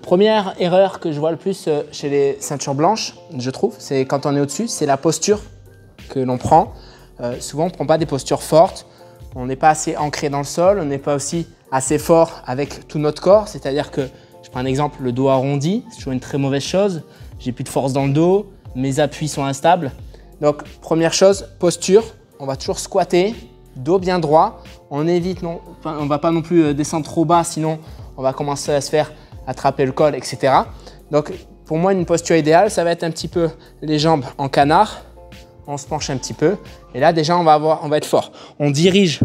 Première erreur que je vois le plus chez les ceintures blanches, je trouve, c'est quand on est au-dessus, c'est la posture que l'on prend. Souvent, on ne prend pas des postures fortes, on n'est pas assez ancré dans le sol, on n'est pas aussi assez fort avec tout notre corps. C'est-à-dire que, je prends un exemple, le dos arrondi, c'est toujours une très mauvaise chose. J'ai plus de force dans le dos, mes appuis sont instables. Donc, première chose, posture, on va toujours squatter, dos bien droit. On évite, on ne va pas non plus descendre trop bas, sinon on va commencer à se faire attraper le col, etc. Donc, pour moi, une posture idéale, ça va être un petit peu les jambes en canard. On se penche un petit peu. Et là, déjà, on va être fort. On dirige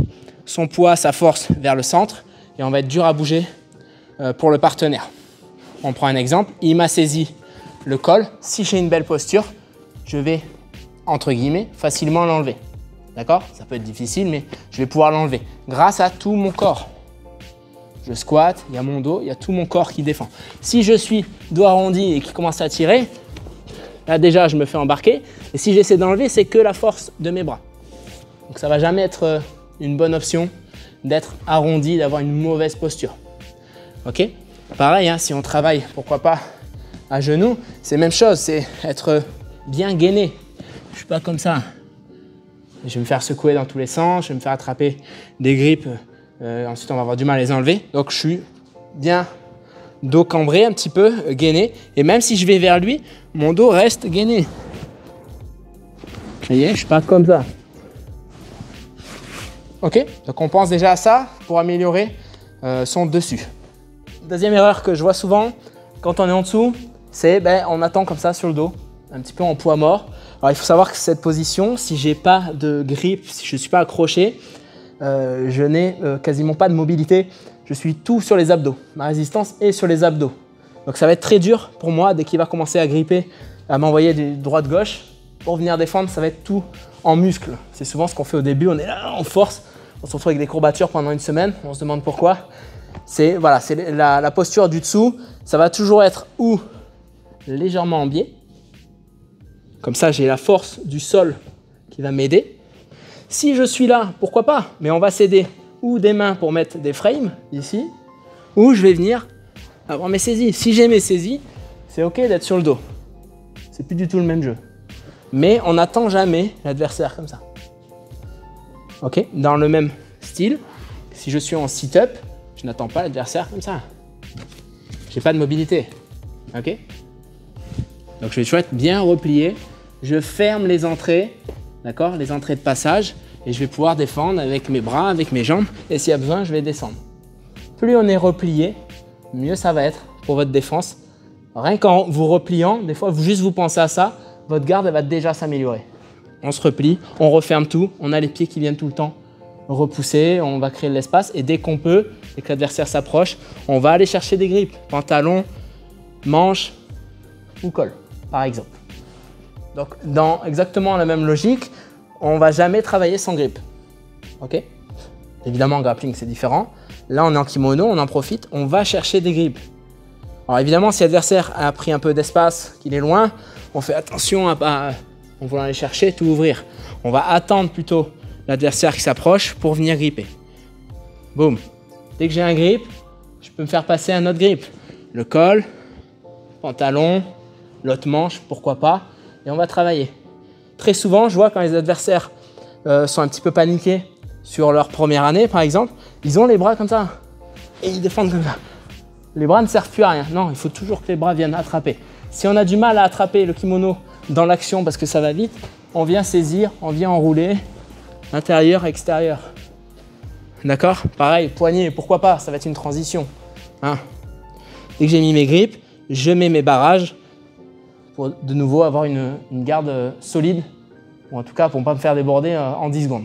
son poids, sa force vers le centre et on va être dur à bouger pour le partenaire. On prend un exemple. Il m'a saisi le col. Si j'ai une belle posture, je vais, entre guillemets, facilement l'enlever. D'accord? Ça peut être difficile, mais je vais pouvoir l'enlever grâce à tout mon corps. Je squatte, il y a mon dos, il y a tout mon corps qui défend. Si je suis dos arrondi et qui commence à tirer, là déjà je me fais embarquer. Et si j'essaie d'enlever, c'est que la force de mes bras. Donc ça ne va jamais être une bonne option d'être arrondi, d'avoir une mauvaise posture. Ok? Pareil, hein, si on travaille, pourquoi pas, à genoux, c'est la même chose, c'est être bien gainé. Je ne suis pas comme ça. Je vais me faire secouer dans tous les sens, je vais me faire attraper des grippes. Ensuite, on va avoir du mal à les enlever. Donc, je suis bien dos cambré, un petit peu gainé. Et même si je vais vers lui, mon dos reste gainé. Vous voyez, je ne suis pas comme ça. Ok, donc on pense déjà à ça pour améliorer son dessus. Deuxième erreur que je vois souvent quand on est en dessous, c'est on attend comme ça sur le dos, un petit peu en poids mort. Alors, il faut savoir que cette position, si je n'ai pas de grippe, si je ne suis pas accroché, je n'ai quasiment pas de mobilité. Je suis tout sur les abdos. Ma résistance est sur les abdos. Donc ça va être très dur pour moi dès qu'il va commencer à gripper, à m'envoyer du droite-gauche. Pour venir défendre, ça va être tout en muscles. C'est souvent ce qu'on fait au début. On est là, on force. On se retrouve avec des courbatures pendant une semaine. On se demande pourquoi. C'est la posture du dessous. Ça va toujours être ou légèrement en biais. Comme ça, j'ai la force du sol qui va m'aider. Si je suis là, pourquoi pas? Mais on va s'aider ou des mains pour mettre des frames ici, ou je vais venir avoir mes saisies. Si j'ai mes saisies, c'est ok d'être sur le dos. C'est plus du tout le même jeu. Mais on n'attend jamais l'adversaire comme ça. Ok? Dans le même style, si je suis en sit-up, je n'attends pas l'adversaire comme ça. J'ai pas de mobilité. Ok? Donc je vais toujours être bien replié. Je ferme les entrées. D'accord, les entrées de passage, et je vais pouvoir défendre avec mes bras, avec mes jambes, et s'il y a besoin, je vais descendre. Plus on est replié, mieux ça va être pour votre défense. Rien qu'en vous repliant, des fois, vous pensez à ça, votre garde elle va déjà s'améliorer. On se replie, on referme tout, on a les pieds qui viennent tout le temps repousser, on va créer de l'espace, et dès qu'on peut, et que l'adversaire s'approche, on va aller chercher des grippes, pantalon, manche ou col, par exemple. Donc, dans exactement la même logique, on ne va jamais travailler sans grippe. Ok? Évidemment, en grappling, c'est différent. Là, on est en kimono, on en profite, on va chercher des grippes. Alors évidemment, si l'adversaire a pris un peu d'espace, qu'il est loin, on fait attention à pas en voulant aller chercher, tout ouvrir. On va attendre plutôt l'adversaire qui s'approche pour venir gripper. Boum. Dès que j'ai un grip, je peux me faire passer un autre grip. Le col, pantalon, l'autre manche, pourquoi pas. Et on va travailler. Très souvent, je vois quand les adversaires sont un petit peu paniqués sur leur première année, par exemple, ils ont les bras comme ça. Et ils défendent comme ça. Les bras ne servent plus à rien. Non, il faut toujours que les bras viennent attraper. Si on a du mal à attraper le kimono dans l'action parce que ça va vite, on vient saisir, on vient enrouler, intérieur, extérieur. D'accord? Pareil, poignet, pourquoi pas, ça va être une transition. Hein? Dès que j'ai mis mes grippes, je mets mes barrages pour de nouveau avoir une garde solide, ou en tout cas pour ne pas me faire déborder en 10 secondes.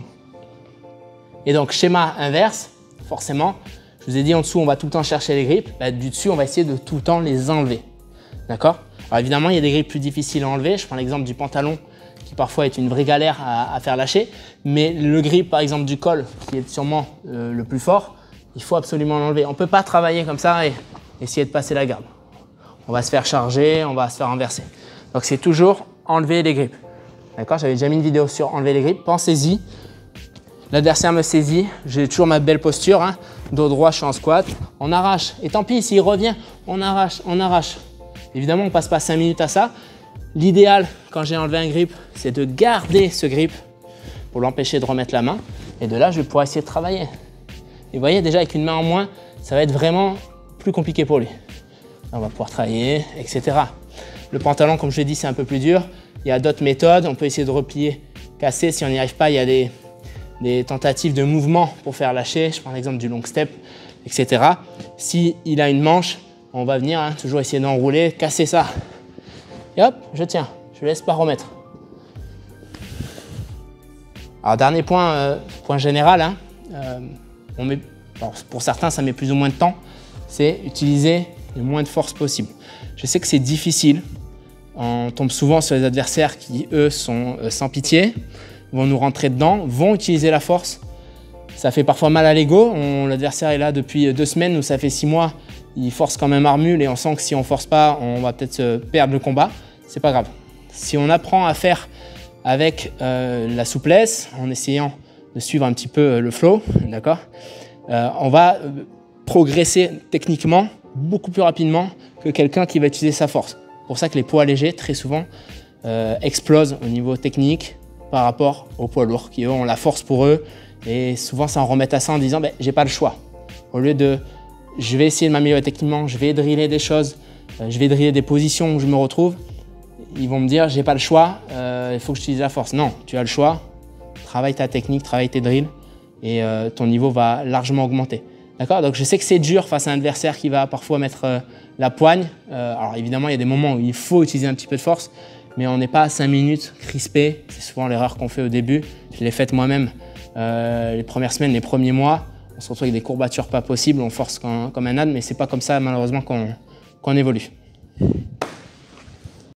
Et donc schéma inverse, forcément, je vous ai dit en dessous on va tout le temps chercher les grippes, du dessus on va essayer de tout le temps les enlever. D'accord? Alors évidemment il y a des grippes plus difficiles à enlever, je prends l'exemple du pantalon qui parfois est une vraie galère à faire lâcher, mais le grip par exemple du col qui est sûrement le plus fort, il faut absolument l'enlever. On ne peut pas travailler comme ça et essayer de passer la garde. On va se faire charger, on va se faire renverser. Donc c'est toujours enlever les grippes. D'accord? J'avais déjà mis une vidéo sur enlever les grippes. Pensez-y. L'adversaire me saisit. J'ai toujours ma belle posture. Hein. dos droit, je suis en squat, on arrache. Et tant pis, s'il revient, on arrache, on arrache. Évidemment, on ne passe pas 5 minutes à ça. L'idéal, quand j'ai enlevé un grip, c'est de garder ce grip pour l'empêcher de remettre la main. Et de là, je vais pouvoir essayer de travailler. Et vous voyez, déjà avec une main en moins, ça va être vraiment plus compliqué pour lui. On va pouvoir travailler, etc. Le pantalon, comme je l'ai dit, c'est un peu plus dur. Il y a d'autres méthodes. On peut essayer de replier, casser. Si on n'y arrive pas, il y a des tentatives de mouvement pour faire lâcher. Je prends l'exemple du long step, etc. S'il a une manche, on va venir toujours essayer d'enrouler, casser ça. Et hop, je tiens. Je ne laisse pas remettre. Alors, dernier point, point général. Pour certains, ça met plus ou moins de temps. C'est utiliser le moins de force possible. Je sais que c'est difficile. On tombe souvent sur les adversaires qui, eux, sont sans pitié, vont nous rentrer dedans, vont utiliser la force. Ça fait parfois mal à l'ego. L'adversaire est là depuis 2 semaines ou ça fait 6 mois. Il force quand même armule et on sent que si on ne force pas, on va peut-être perdre le combat. C'est pas grave. Si on apprend à faire avec la souplesse, en essayant de suivre un petit peu le flow, d'accord, on va progresser techniquement beaucoup plus rapidement que quelqu'un qui va utiliser sa force. C'est pour ça que les poids légers, très souvent, explosent au niveau technique par rapport aux poids lourds, qui eux ont la force pour eux. Et souvent, ça en remet à ça en disant j'ai pas le choix. Au lieu de je vais essayer de m'améliorer techniquement, je vais driller des choses, je vais driller des positions où je me retrouve, ils vont me dire j'ai pas le choix, il faut que j'utilise la force. Non, tu as le choix, travaille ta technique, travaille tes drills et ton niveau va largement augmenter. D'accord? Donc je sais que c'est dur face à un adversaire qui va parfois mettre la poigne. Alors évidemment, il y a des moments où il faut utiliser un petit peu de force, mais on n'est pas à 5 minutes crispé. C'est souvent l'erreur qu'on fait au début. Je l'ai faite moi-même les premières semaines, les premiers mois. On se retrouve avec des courbatures pas possibles, on force comme un âne, mais c'est pas comme ça malheureusement qu'on évolue.